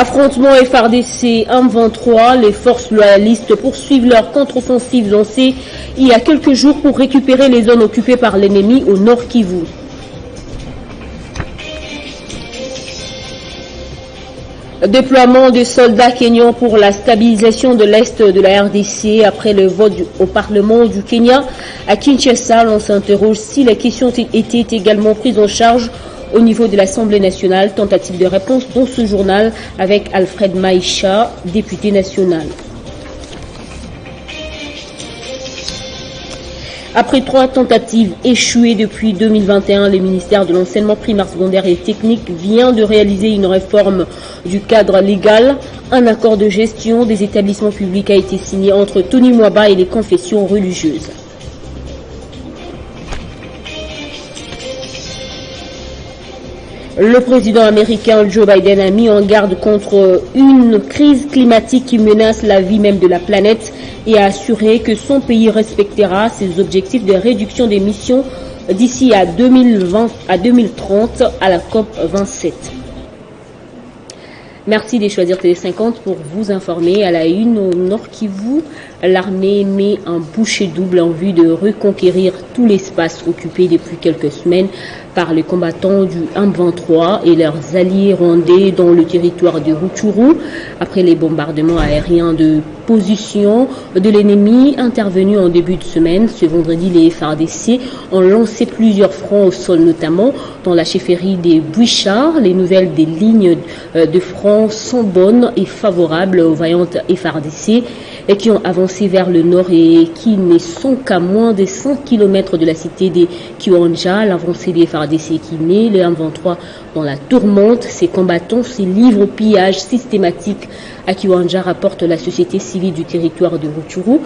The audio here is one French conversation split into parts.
Affrontement FARDC M23, les forces loyalistes poursuivent leur contre-offensive lancée il y a quelques jours pour récupérer les zones occupées par l'ennemi au nord Kivu. Déploiement de soldats kenyans pour la stabilisation de l'Est de la RDC après le vote au Parlement du Kenya. À Kinshasa, on s'interroge si les questions étaient également prises en charge au niveau de l'Assemblée nationale. Tentative de réponse dans ce journal avec Alfred Maïcha, député national. Après 3 tentatives échouées depuis 2021, le ministère de l'Enseignement primaire, secondaire et technique vient de réaliser une réforme du cadre légal. Un accord de gestion des établissements publics a été signé entre Tony Mwaba et les confessions religieuses. Le président américain Joe Biden a mis en garde contre une crise climatique qui menace la vie même de la planète et a assuré que son pays respectera ses objectifs de réduction d'émissions d'ici à 2030 à la COP 27. Merci de choisir Télé 50 pour vous informer. À la une, au Nord Kivu, l'armée met un boucher double en vue de reconquérir tout l'espace occupé depuis quelques semaines par les combattants du M23 et leurs alliés rwandais dans le territoire de Rutshuru. Après les bombardements aériens de position de l'ennemi intervenus en début de semaine, ce vendredi, les FARDC ont lancé plusieurs fronts au sol, notamment dans la chefferie des Bouichards. Les nouvelles des lignes de front sont bonnes et favorables aux vaillantes FARDC et qui ont avancé vers le nord et qui ne sont qu'à moins de 100 km de la cité des Kiwanja. L'avancée des FARDC qui met le M23 dans la tourmente. Ces combattants se livrent au pillage systématique à Kiwanja, rapporte la société civile du territoire de Rutshuru.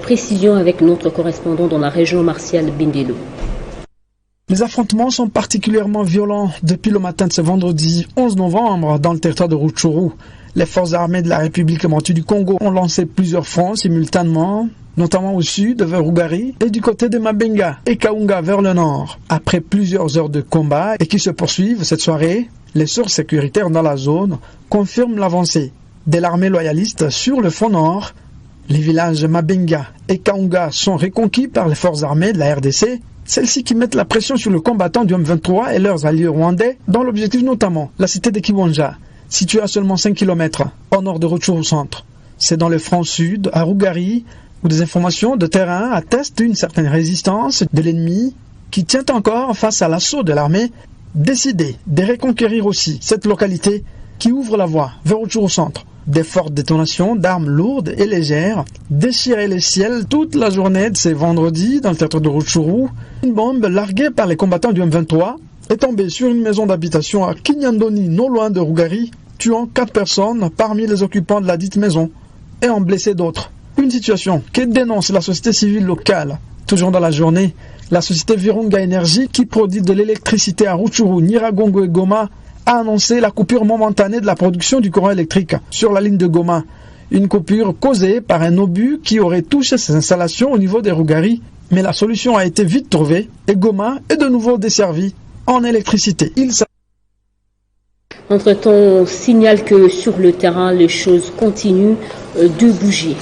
Précision avec notre correspondant dans la région, Martial Bendelo. Les affrontements sont particulièrement violents depuis le matin de ce vendredi 11 novembre dans le territoire de Rutshuru. Les forces armées de la République démocratique du Congo ont lancé plusieurs fronts simultanément, notamment au sud vers Rugari et du côté de Mabenga et Kaunga vers le nord. Après plusieurs heures de combat et qui se poursuivent cette soirée, les sources sécuritaires dans la zone confirment l'avancée de l'armée loyaliste sur le front nord. Les villages Mabenga et Kaunga sont reconquis par les forces armées de la RDC, celles-ci qui mettent la pression sur le combattant du M23 et leurs alliés rwandais, dans l'objectif notamment la cité de Kiwanja, située à seulement 5 km au nord de Rutshuru centre. C'est dans le front sud, à Rugari, où des informations de terrain attestent une certaine résistance de l'ennemi qui tient encore face à l'assaut de l'armée, décidée de reconquérir aussi cette localité qui ouvre la voie vers Rutshuru centre. Des fortes détonations d'armes lourdes et légères déchiraient les ciels toute la journée de ce vendredi dans le territoire de Rutshuru. Une bombe larguée par les combattants du M23 est tombée sur une maison d'habitation à Kinyandoni, non loin de Rugari, tuant 4 personnes parmi les occupants de la dite maison et en blessé d'autres. Une situation que dénonce la société civile locale. Toujours dans la journée, la société Virunga Energy, qui produit de l'électricité à Rutshuru, Nyiragongo et Goma, a annoncé la coupure momentanée de la production du courant électrique sur la ligne de Goma. Une coupure causée par un obus qui aurait touché ces installations au niveau des Rugari, mais la solution a été vite trouvée et Goma est de nouveau desservie en électricité. Entre-temps, on signale que sur le terrain, les choses continuent de bouger.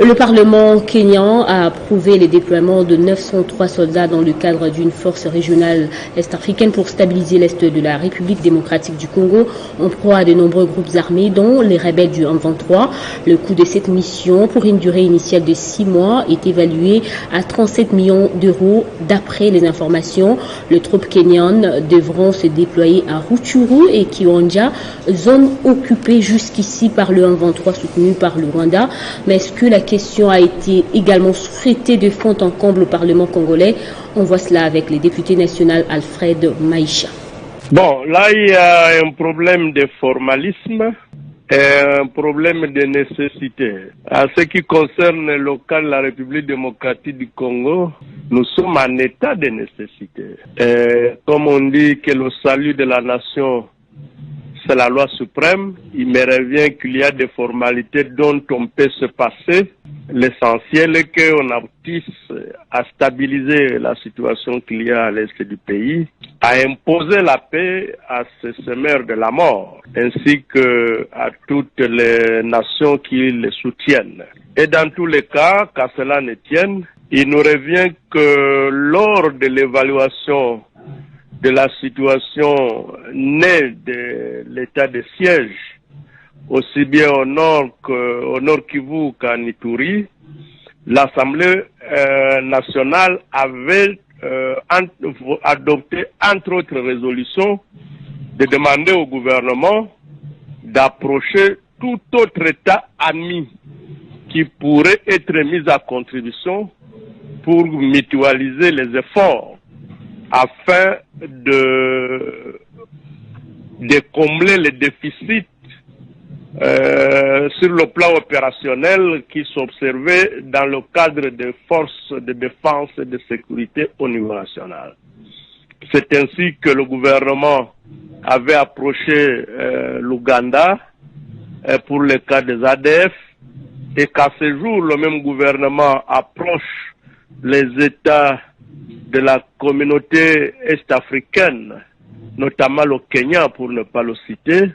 Le Parlement kényan a approuvé les déploiements de 903 soldats dans le cadre d'une force régionale est-africaine pour stabiliser l'Est de la République démocratique du Congo en proie à de nombreux groupes armés, dont les rebelles du M23. Le coût de cette mission, pour une durée initiale de 6 mois, est évalué à 37 millions d'euros d'après les informations. Les troupes kenyanes devront se déployer à Rutshuru et Kiwanja, zone occupée jusqu'ici par le M23 soutenu par le Rwanda. Mais est-ce que la question a été également traitée de fond en comble au Parlement congolais? On voit cela avec le député national Alfred Maïcha. Bon, là il y a un problème de formalisme et un problème de nécessité. À ce qui concerne le cas de la République démocratique du Congo, nous sommes en état de nécessité. Et comme on dit que le salut de la nation c'est la loi suprême. Il me revient qu'il y a des formalités dont on peut se passer. L'essentiel est qu'on aboutisse à stabiliser la situation qu'il y a à l'est du pays, à imposer la paix à ces semeurs de la mort, ainsi qu'à toutes les nations qui les soutiennent. Et dans tous les cas, qu'à cela ne tienne, il nous revient que lors de l'évaluation de la situation née de l'état de siège, aussi bien au Nord Kivu qu'à Ituri, l'Assemblée nationale avait adopté, entre autres résolutions, de demander au gouvernement d'approcher tout autre État ami qui pourrait être mis à contribution pour mutualiser les efforts afin de combler les déficits sur le plan opérationnel qui s'observait dans le cadre des forces de défense et de sécurité au niveau national. C'est ainsi que le gouvernement avait approché l'Ouganda pour le cas des ADF et qu'à ce jour, le même gouvernement approche les États de la communauté est-africaine, notamment le Kenya pour ne pas le citer,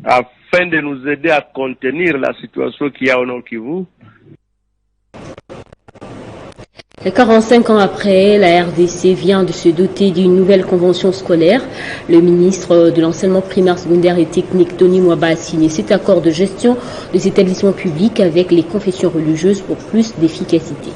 afin de nous aider à contenir la situation qu'il y a au Nord Kivu. 45 ans après, la RDC vient de se doter d'une nouvelle convention scolaire. Le ministre de l'enseignement primaire, secondaire et technique, Tony Mwaba, a signé cet accord de gestion des établissements publics avec les confessions religieuses pour plus d'efficacité.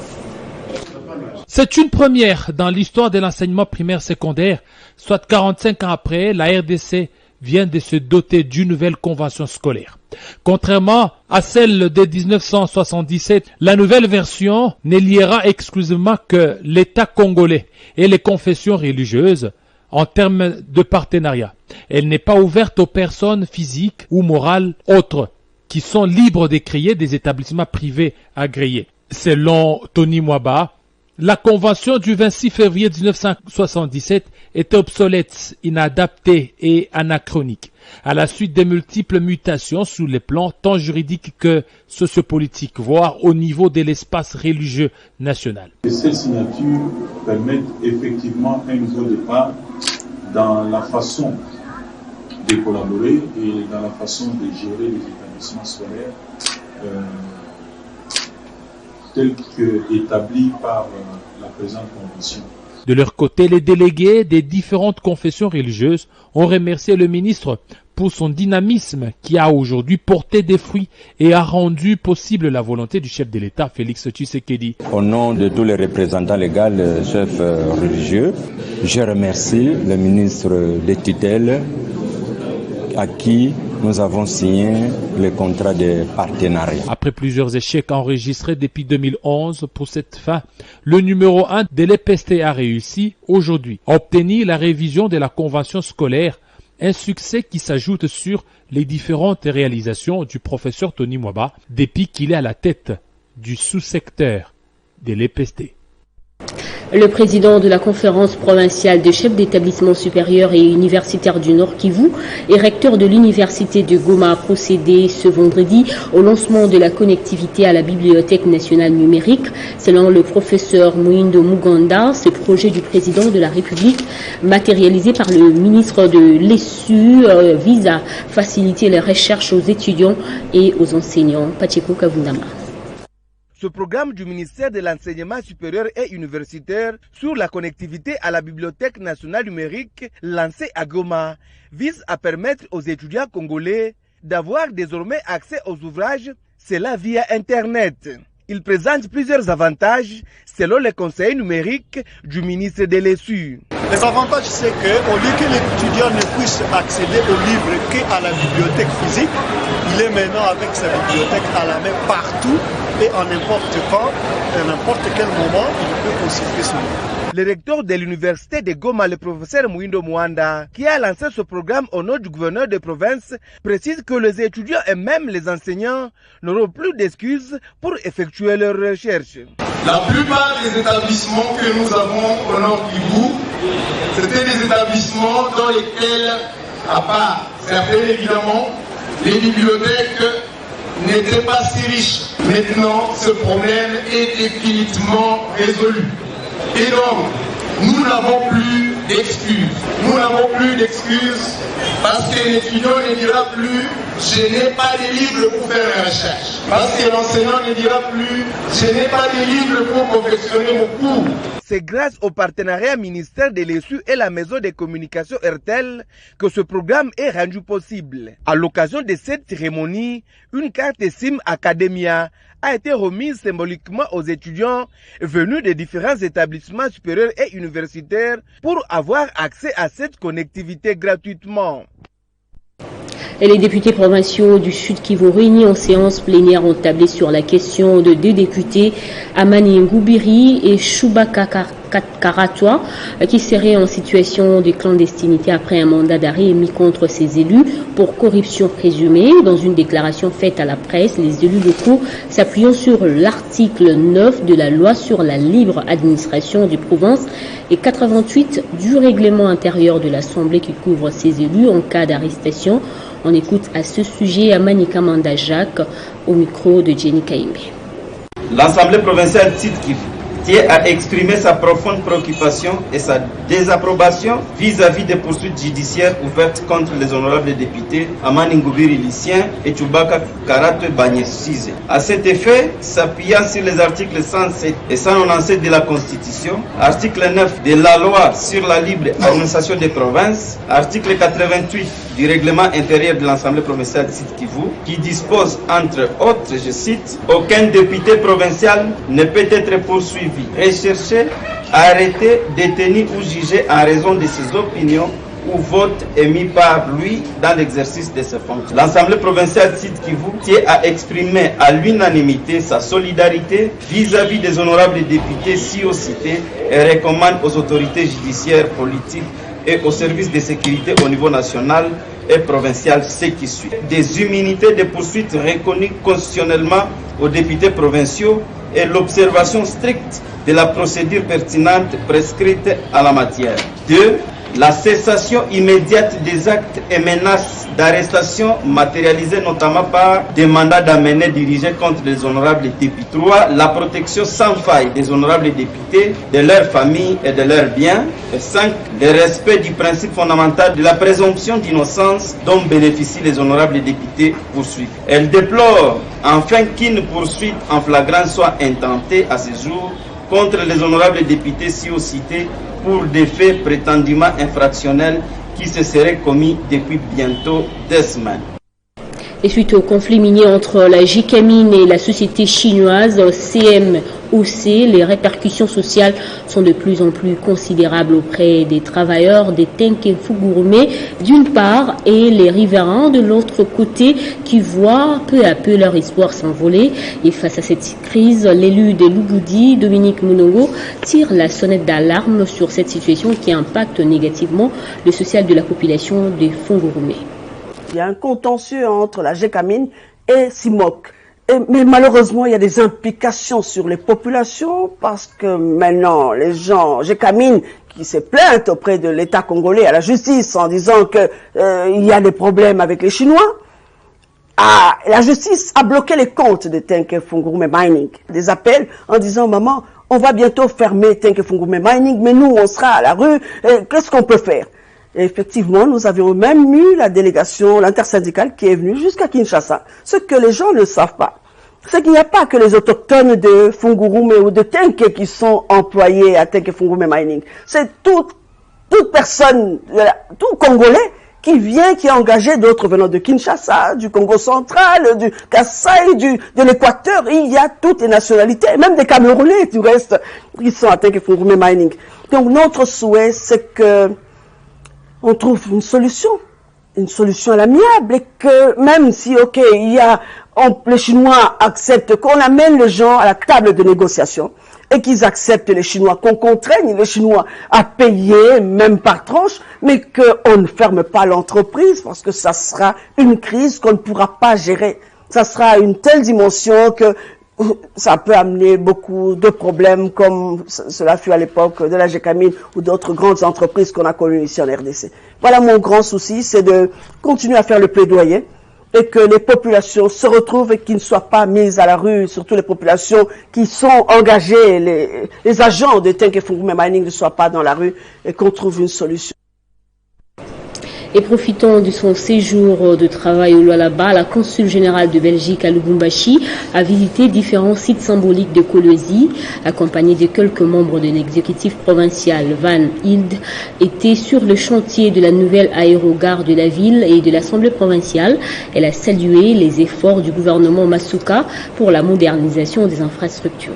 C'est une première dans l'histoire de l'enseignement primaire secondaire. Soit 45 ans après, la RDC vient de se doter d'une nouvelle convention scolaire. Contrairement à celle de 1977, la nouvelle version ne liera exclusivement que l'État congolais et les confessions religieuses en termes de partenariat. Elle n'est pas ouverte aux personnes physiques ou morales autres qui sont libres de créer des établissements privés agréés. Selon Tony Mwaba, la convention du 26 février 1977 est obsolète, inadaptée et anachronique, à la suite des multiples mutations sur les plans tant juridiques que sociopolitiques, voire au niveau de l'espace religieux national. Ces signatures permettent effectivement un nouveau départ dans la façon de collaborer et dans la façon de gérer les établissements scolaires tel qu'établi par la présente convention. De leur côté, les délégués des différentes confessions religieuses ont remercié le ministre pour son dynamisme qui a aujourd'hui porté des fruits et a rendu possible la volonté du chef de l'État, Félix Tshisekedi. Au nom de tous les représentants légaux, chefs religieux, je remercie le ministre des tutelles à qui nous avons signé le contrat de partenariat. Après plusieurs échecs enregistrés depuis 2011 pour cette fin, le numéro 1 de l'EPST a réussi aujourd'hui à obtenir la révision de la convention scolaire, un succès qui s'ajoute sur les différentes réalisations du professeur Tony Mwaba depuis qu'il est à la tête du sous-secteur de l'EPST. Le président de la conférence provinciale des chefs d'établissements supérieurs et universitaires du Nord Kivu et recteur de l'université de Goma a procédé ce vendredi au lancement de la connectivité à la Bibliothèque nationale numérique. Selon le professeur Muindo Muganda, ce projet du président de la République, matérialisé par le ministre de l'ESU, vise à faciliter les recherches aux étudiants et aux enseignants. Pacheko Kavundama. Ce programme du ministère de l'Enseignement supérieur et universitaire sur la connectivité à la Bibliothèque nationale numérique lancé à Goma vise à permettre aux étudiants congolais d'avoir désormais accès aux ouvrages, cela via Internet. Il présente plusieurs avantages selon les conseillers numériques du ministre de l'ESU. Les avantages, c'est qu'au lieu que l'étudiant ne puisse accéder aux livres qu'à la bibliothèque physique, il est maintenant avec sa bibliothèque à la main partout et en n'importe quand, à n'importe quel moment, il peut consulter son livre. Le recteur de l'université de Goma, le professeur Muindo Mwanda, qui a lancé ce programme au nom du gouverneur de province, précise que les étudiants et même les enseignants n'auront plus d'excuses pour effectuer leurs recherches. La plupart des établissements que nous avons au Nord Kivu, c'était des établissements dans lesquels, à part Certaines, évidemment, les bibliothèques n'étaient pas si riches. Maintenant, ce problème est définitivement résolu. Et donc, nous n'avons plus d'excuses. Nous n'avons plus d'excuses parce qu'un étudiant ne dira plus « je n'ai pas de livres pour faire mes recherches ». Parce que l'enseignant ne dira plus « je n'ai pas de livres pour confectionner mon cours ». C'est grâce au partenariat ministère de l'ESU et la maison de communication RTL que ce programme est rendu possible. À l'occasion de cette cérémonie, une carte SIM Academia a été remise symboliquement aux étudiants venus de différents établissements supérieurs et universitaires pour avoir accès à cette connectivité gratuitement. Et les députés provinciaux du Sud Kivu réunis en séance plénière ont tablé sur la question de deux députés, Amani Ngoubiri et Chubaka Karatwa, qui seraient en situation de clandestinité après un mandat d'arrêt émis contre ces élus pour corruption présumée. Dans une déclaration faite à la presse, les élus locaux, s'appuyant sur l'article 9 de la loi sur la libre administration des provinces et 88 du règlement intérieur de l'Assemblée qui couvre ces élus en cas d'arrestation. On écoute à ce sujet Amanika Manda Jacques au micro de Jenny Kaimbe. L'Assemblée provinciale Sud Kivu tient à exprimer sa profonde préoccupation et sa désapprobation vis-à-vis des poursuites judiciaires ouvertes contre les honorables députés Amani Ngoubiri Lycien et Chubaka Karatwa Banyesize. À cet effet, s'appuyant sur les articles 107 et 197 de la Constitution, article 9 de la loi sur la libre administration des provinces, article 88 du règlement intérieur de l'Assemblée provinciale Sud Kivu, qui dispose entre autres, je cite, « Aucun député provincial ne peut être poursuivi, recherché, arrêté, détenu ou jugé en raison de ses opinions ou votes émis par lui dans l'exercice de ses fonctions. » L'Assemblée provinciale Sud Kivu tient à exprimer à l'unanimité sa solidarité vis-à-vis des honorables députés ci-haut cités et recommande aux autorités judiciaires, politiques et aux services de sécurité au niveau national et provincial ce qui suit. Des immunités de poursuite reconnues constitutionnellement aux députés provinciaux et l'observation stricte de la procédure pertinente prescrite à la matière. 2. La cessation immédiate des actes et menaces d'arrestation matérialisés notamment par des mandats d'amener dirigés contre les honorables députés. 3. La protection sans faille des honorables députés, de leurs familles et de leurs biens. Et 5. Le respect du principe fondamental de la présomption d'innocence dont bénéficient les honorables députés poursuivis. Elle déplore enfin qu'une poursuite en flagrance soit intentée à ce jour contre les honorables députés ci-haut cités pour des faits prétendument infractionnels qui se seraient commis depuis bientôt 2 semaines. Et suite au conflit minier entre la Gécamine et la société chinoise CMOC, les répercussions sociales sont de plus en plus considérables auprès des travailleurs des Tenke-Fungurume d'une part et les riverains de l'autre côté qui voient peu à peu leur espoir s'envoler. Et face à cette crise, l'élu de Lubudi, Dominique Munongo, tire la sonnette d'alarme sur cette situation qui impacte négativement le social de la population des Fungurume. Il y a un contentieux entre la Gécamine et CIMOC. Mais malheureusement, il y a des implications sur les populations parce que maintenant, les gens, Gécamine, qui s'est plainte auprès de l'État congolais à la justice en disant que il y a des problèmes avec les Chinois, la justice a bloqué les comptes de Tenke-Fungurume Mining. Des appels en disant, maman, on va bientôt fermer Tenke-Fungurume Mining, mais nous, on sera à la rue, qu'est-ce qu'on peut faire? Et effectivement, nous avions même eu la délégation, l'intersyndicale qui est venue jusqu'à Kinshasa. Ce que les gens ne savent pas, c'est qu'il n'y a pas que les autochtones de Fungurume ou de Tenke qui sont employés à Tenke-Fungurume Mining. C'est toute personne, tout Congolais qui vient, qui est engagé, d'autres venant de Kinshasa, du Congo central, du Kasaï, de l'Équateur. Il y a toutes les nationalités, même des Camerounais, du reste, qui sont à Tenke-Fungurume Mining. Donc notre souhait, c'est que on trouve une solution à l'amiable et que même si, ok, les Chinois acceptent qu'on amène les gens à la table de négociation et qu'ils acceptent les Chinois, qu'on contraigne les Chinois à payer, même par tranche, mais qu'on ne ferme pas l'entreprise parce que ça sera une crise qu'on ne pourra pas gérer. Ça sera une telle dimension que ça peut amener beaucoup de problèmes comme cela fut à l'époque de la GECAMIN ou d'autres grandes entreprises qu'on a connues ici en RDC. Voilà mon grand souci, c'est de continuer à faire le plaidoyer et que les populations se retrouvent et qu'ils ne soient pas mises à la rue, surtout les populations qui sont engagées, les agents de Tenke-Fungurume Mining ne soient pas dans la rue et qu'on trouve une solution. Et profitant de son séjour de travail au Lualaba, la consul générale de Belgique à Lubumbashi a visité différents sites symboliques de Kolwezi. Accompagnée de quelques membres de l'exécutif provincial, Van Hild était sur le chantier de la nouvelle aérogare de la ville et de l'Assemblée provinciale. Elle a salué les efforts du gouvernement Masuka pour la modernisation des infrastructures.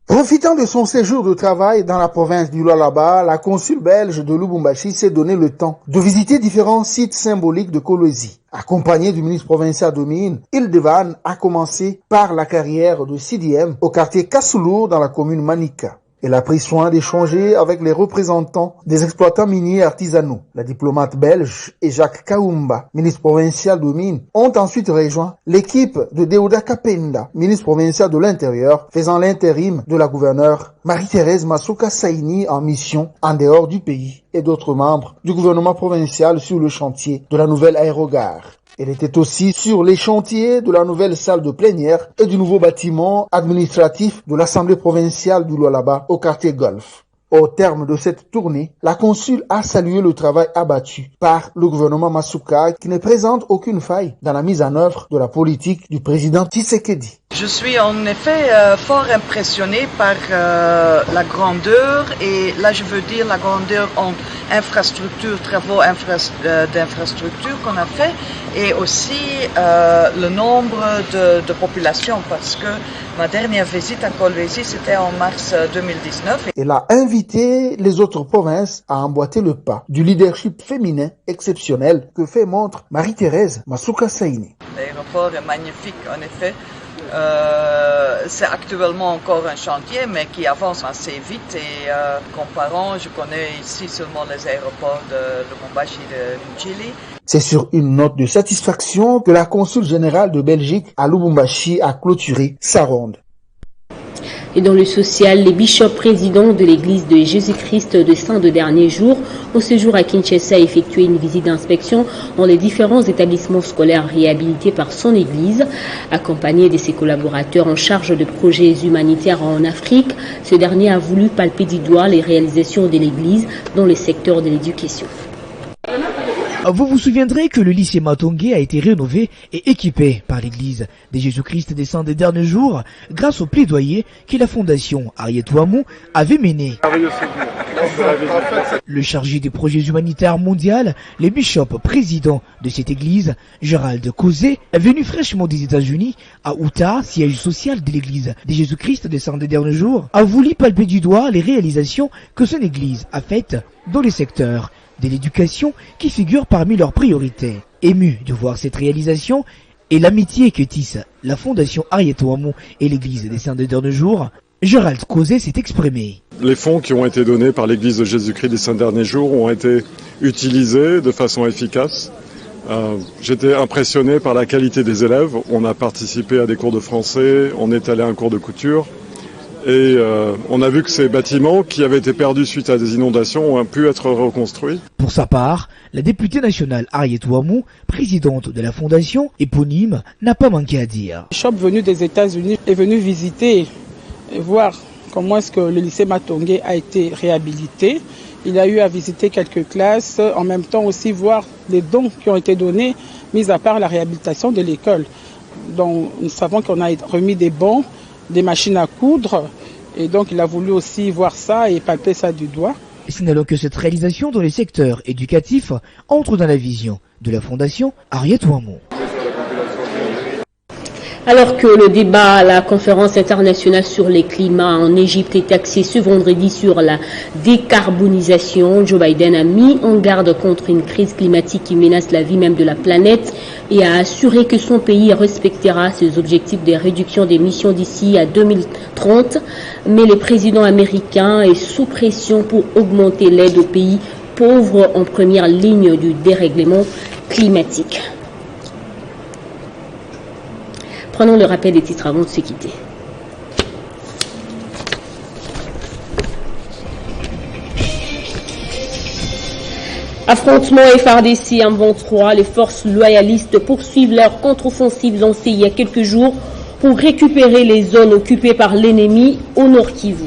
Profitant de son séjour de travail dans la province du Lualaba, la consul belge de Lubumbashi s'est donné le temps de visiter différents sites symboliques de Kolwezi. Accompagné du ministre provincial de Mines, Hildevan a commencé par la carrière de CDM au quartier Kassoulou dans la commune Manika. Elle a pris soin d'échanger avec les représentants des exploitants miniers artisanaux. La diplomate belge et Jacques Kaoumba, ministre provincial de Mines, ont ensuite rejoint l'équipe de Deouda Kapenda, ministre provincial de l'Intérieur, faisant l'intérim de la gouverneure Marie-Thérèse Masuka Saini en mission en dehors du pays et d'autres membres du gouvernement provincial sur le chantier de la nouvelle aérogare. Elle était aussi sur les chantiers de la nouvelle salle de plénière et du nouveau bâtiment administratif de l'Assemblée provinciale du Lualaba au quartier Golfe. Au terme de cette tournée, la consul a salué le travail abattu par le gouvernement Masuka qui ne présente aucune faille dans la mise en œuvre de la politique du président Tshisekedi. Je suis en effet fort impressionné par la grandeur et là je veux dire la grandeur en infrastructure, travaux d'infrastructure qu'on a fait et aussi le nombre de populations parce que ma dernière visite à Kolwezi c'était en mars 2019. Elle a invité les autres provinces à emboîter le pas du leadership féminin exceptionnel que fait montre Marie-Thérèse Masuka Saini. L'aéroport est magnifique en effet. C'est actuellement encore un chantier mais qui avance assez vite et comparant, je connais ici seulement les aéroports de Lubumbashi et de Chili. C'est sur une note de satisfaction que la consul générale de Belgique à Lubumbashi a clôturé sa ronde. Et dans le social, les bishops présidents de l'église de Jésus-Christ de Saint de dernier jour ont ce jour à Kinshasa effectué une visite d'inspection dans les différents établissements scolaires réhabilités par son église. Accompagné de ses collaborateurs en charge de projets humanitaires en Afrique, ce dernier a voulu palper du doigt les réalisations de l'église dans le secteur de l'éducation. Vous vous souviendrez que le lycée Matongé a été rénové et équipé par l'église de Jésus-Christ des Saints des derniers jours grâce au plaidoyer que la fondation Harriet Ouamou avait mené. Le chargé des projets humanitaires mondiaux, le bishop président de cette église, Gérald Causé, est venu fraîchement des États-Unis à Utah, siège social de l'église de Jésus-Christ des Saints des derniers jours, a voulu palper du doigt les réalisations que son église a faites dans les secteurs de l'éducation qui figure parmi leurs priorités. Ému de voir cette réalisation et l'amitié que tisse la fondation Harriet Ouamou et l'église des Saints des derniers jours, Gérald Causé s'est exprimé. Les fonds qui ont été donnés par l'église de Jésus-Christ des Saints des derniers jours ont été utilisés de façon efficace. J'étais impressionné par la qualité des élèves. On a participé à des cours de français, on est allé à un cours de couture. Et on a vu que ces bâtiments qui avaient été perdus suite à des inondations ont pu être reconstruits. Pour sa part, la députée nationale Harriet Ouamou, présidente de la fondation éponyme, n'a pas manqué à dire. Le bishop venu des États-Unis est venu visiter et voir comment est-ce que le lycée Matongé a été réhabilité. Il a eu à visiter quelques classes, en même temps aussi voir les dons qui ont été donnés, mis à part la réhabilitation de l'école. Donc nous savons qu'on a remis des bons, des machines à coudre, et donc il a voulu aussi voir ça et palper ça du doigt. Signalons que cette réalisation dans les secteurs éducatifs entre dans la vision de la fondation Harriet Ouamou. Alors que le débat à la conférence internationale sur les climats en Égypte est axé ce vendredi sur la décarbonisation, Joe Biden a mis en garde contre une crise climatique qui menace la vie même de la planète et a assuré que son pays respectera ses objectifs de réduction d'émissions d'ici à 2030. Mais le président américain est sous pression pour augmenter l'aide aux pays pauvres en première ligne du dérèglement climatique. Prenons le rappel des titres avant de se quitter. Affrontement FARDC en 23, les forces loyalistes poursuivent leur contre-offensive lancée il y a quelques jours pour récupérer les zones occupées par l'ennemi au Nord Kivu.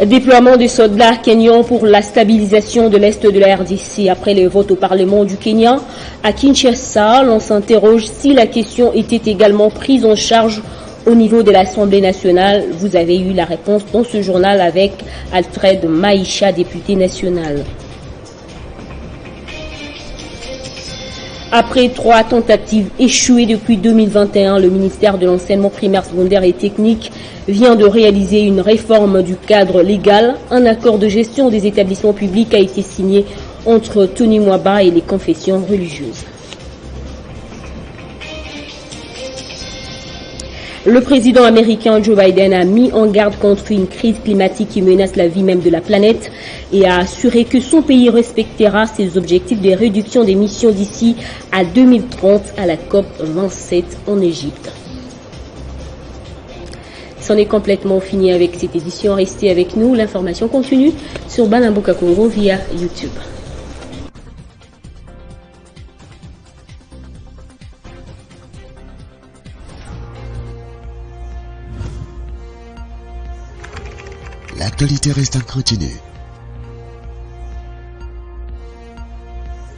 Déploiement des soldats kenyans pour la stabilisation de l'Est de la RDC. Après les votes au Parlement du Kenya, à Kinshasa, l'on s'interroge si la question était également prise en charge au niveau de l'Assemblée nationale. Vous avez eu la réponse dans ce journal avec Alfred Maïcha, député national. Après 3 tentatives échouées depuis 2021, le ministère de l'enseignement primaire, secondaire et technique vient de réaliser une réforme du cadre légal. Un accord de gestion des établissements publics a été signé entre Tony Mwaba et les confessions religieuses. Le président américain Joe Biden a mis en garde contre une crise climatique qui menace la vie même de la planète et a assuré que son pays respectera ses objectifs de réduction d'émissions d'ici à 2030 à la COP27 en Égypte. C'en est complètement fini avec cette édition. Restez avec nous. L'information continue sur Banamboka Congo via YouTube. L'actualité reste incrutinée.